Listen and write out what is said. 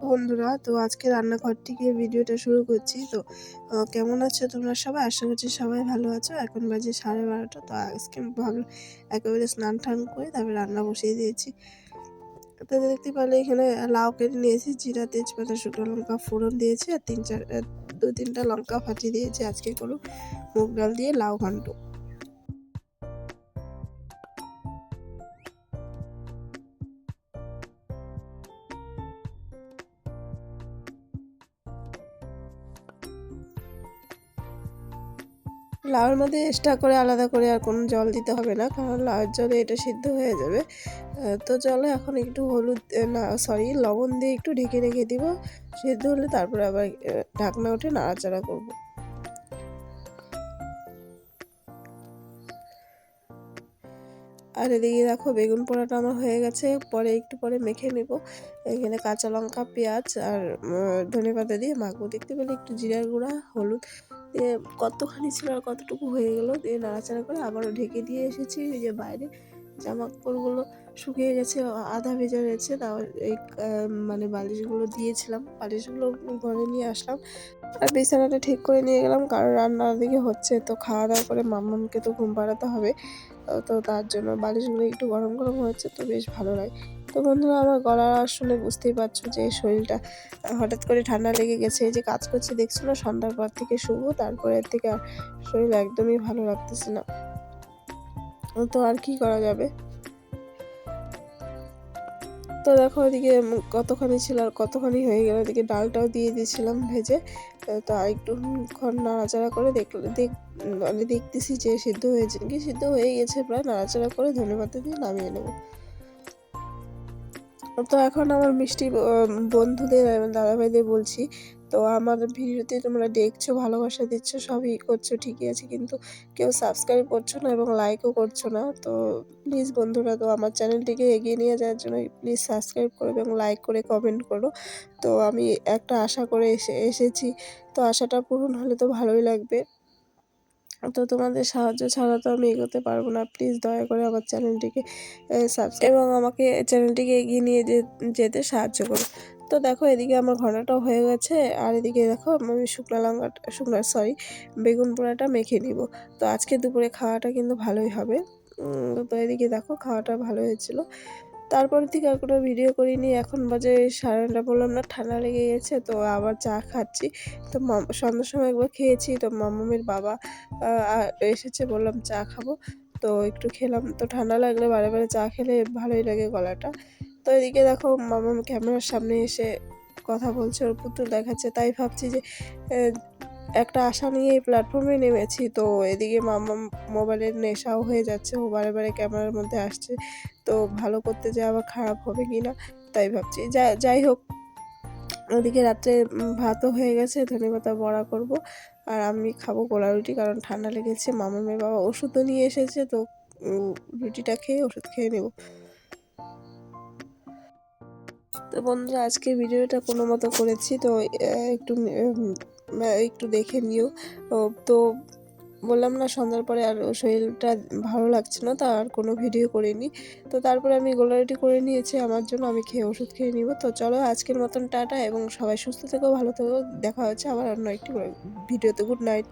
বন্ধুরা, তো আজকে রান্নাঘর থেকে ভিডিওটা শুরু করছি। তো কেমন আছো তোমরা সবাই? আশা করছি সবাই ভালো আছো। এখন বাজে 12:30। তো আজকে আমি ভাবলাম একেবারে স্নান টান করে তারপরে রান্না বসিয়ে দিয়েছি। তো দেখতে পেলে এখানে লাউ কেটে নিয়েছি, জিরা, তেজপাতা, শুকনো লঙ্কা ফোড়ন দিয়েছি আর 2-3টা লঙ্কা ফাটিয়ে দিয়েছি। আজকে করব মুগ ডাল দিয়ে লাউ ঘন্ট। লাউয়ের মধ্যে এক্সট্রা করে আলাদা করে আর কোনো জল দিতে হবে না, কারণ লাউয়ের জলে এটা সিদ্ধ হয়ে যাবে। তো চলো এখন একটু হলুদ না সরি লবণ দিয়ে একটু ঢেকে রেখে দিব। সিদ্ধ হলে তারপরে আবার ঢাকনা উঠে নাড়াচাড়া করব। আর এদিকে দেখো বেগুন পোড়াটা আমার হয়ে গেছে, পরে একটু পরে মেখে নেব। এখানে কাঁচা লঙ্কা, পেঁয়াজ আর ধনেপাতা দিয়ে মাখবো। দেখতে পেলে একটু জিরার গুঁড়া, হলুদ দিয়ে কতখানি ছিল আর কতটুকু হয়ে গেল দিয়ে নাড়াচাড়া করে আবারও ঢেকে দিয়ে এসেছি। এই যে বাইরে জামা কাপড়গুলো শুকিয়ে গেছে, আধা ভেজা রয়েছে, তাও এই মানে বালিশগুলো দিয়েছিলাম, বালিশগুলো ঘরে নিয়ে আসলাম। আর বিছানাটা ঠিক করে নিয়ে গেলাম, কারণ রান্নার দিকে হচ্ছে, তো খাওয়া দাওয়া করে মাম্মামকে তো ঘুম পাড়াতে হবে। তো তার জন্য বালিশগুলো একটু গরম গরম হচ্ছে, তো বেশ ভালো লাগে। তো বন্ধুরা, আমার গলা শুনে বুঝতেই পারছো যে শরীরটা হঠাৎ করে ঠান্ডা লেগে গেছে। এই যে কাজ করছি দেখছো না, সন্ধ্যার পর থেকে শুভ, তারপরের থেকে আর শরীর একদমই ভালো লাগতেছে না। তো আর কি করা যাবে। তো দেখো ওদিকে কতখানি ছিল আর কতখানি হয়ে গেল। ওদিকে ডালটাও দিয়ে দিয়েছিলাম ভেজে। তো আর একটুক্ষণ নাড়াচাড়া করে মানে দেখতেছি যে সিদ্ধ হয়েছে নাকি। সিদ্ধ হয়ে গেছে প্রায়, নাড়াচাড়া করে ধনেপাতা দিয়ে নামিয়ে নেব। তো এখন আমার মিষ্টি বন্ধুদের এবং দাদাভাইদের বলছি, তো আমার ভিডিওতে তোমরা দেখছো, ভালোবাসা দিচ্ছ, সবই করছো, ঠিকই আছে, কিন্তু কেউ সাবস্ক্রাইব করছো না এবং লাইকও করছো না। তো প্লিজ বন্ধুরা, তো আমার চ্যানেলটিকে এগিয়ে নিয়ে যাওয়ার জন্য প্লিজ সাবস্ক্রাইব করো এবং লাইক করে কমেন্ট করো। তো আমি একটা আশা করে এসেছি, তো আশাটা পূরণ হলে তো ভালোই লাগবে। তো তোমাদের সাহায্য ছাড়া তো আমি এগোতে পারবো না। প্লিজ দয়া করে আমার চ্যানেলটিকে সাবস্ক্রাইব এবং আমাকে চ্যানেলটিকে এগিয়ে নিয়ে যেতে সাহায্য করো। তো দেখো এদিকে আমার ঘন্টাটাও হয়ে গেছে, আর এদিকে দেখো আমি বেগুন পোড়াটা মেখে নিব। তো আজকে দুপুরে খাওয়াটা কিন্তু ভালোই হবে। তো এদিকে দেখো খাওয়াটা ভালো হয়েছিল। তারপর থেকে আর কোনো ভিডিও করিনি। এখন বাজে 9:30, বললাম না ঠান্ডা লেগে গেছে, তো আবার চা খাচ্ছি। তো সন্ধ্যার সময় একবার খেয়েছি, তো মাম্মামের বাবা এসেছে, বললাম চা খাবো, তো একটু খেলাম। তো ঠান্ডা লাগলে বারে বারে চা খেলে ভালোই লাগে গলাটা। তো এদিকে দেখো মাম্মাম ক্যামেরার সামনে এসে কথা বলছে, ওর পুতুল দেখাচ্ছে, তাই ভাবছি যে একটা আশা নিয়ে এই প্ল্যাটফর্মে নেমেছি। তো এদিকে মাম্মাম মোবাইলের নেশাও হয়ে যাচ্ছে, ও বারে বারে ক্যামেরার মধ্যে আসছে, তো ভালো করতে যে আবার খারাপ হবে কিনা তাই ভাবছি। যাই হোক, ওদিকে রাত্রে ভাতও হয়ে গেছে, ধনেপাতা বড়া করব আর আমি খাবো গোলা রুটি, কারণ ঠান্ডা লেগেছে। মামামের বাবা ওষুধও নিয়ে এসেছে, তো রুটিটা খেয়ে ওষুধ খেয়ে নেব। তো বন্ধুরা, আজকে ভিডিওটা কোনো মতো করেছি, তো একটু দেখে নিও। তো বললাম না সন্ধ্যার পরে আর শরীরটা ভালো লাগছে না, তা আর কোনো ভিডিও করিনি। তো তারপরে আমি গোলারুটি করে নিয়েছি আমার জন্য, আমি খেয়ে ওষুধ খেয়ে নিব। তো চলো আজকের মতন টাটা, এবং সবাই সুস্থ থেকো, ভালো থেকো। দেখা হচ্ছে আবার অন্য একটি ভিডিওতে। Good night.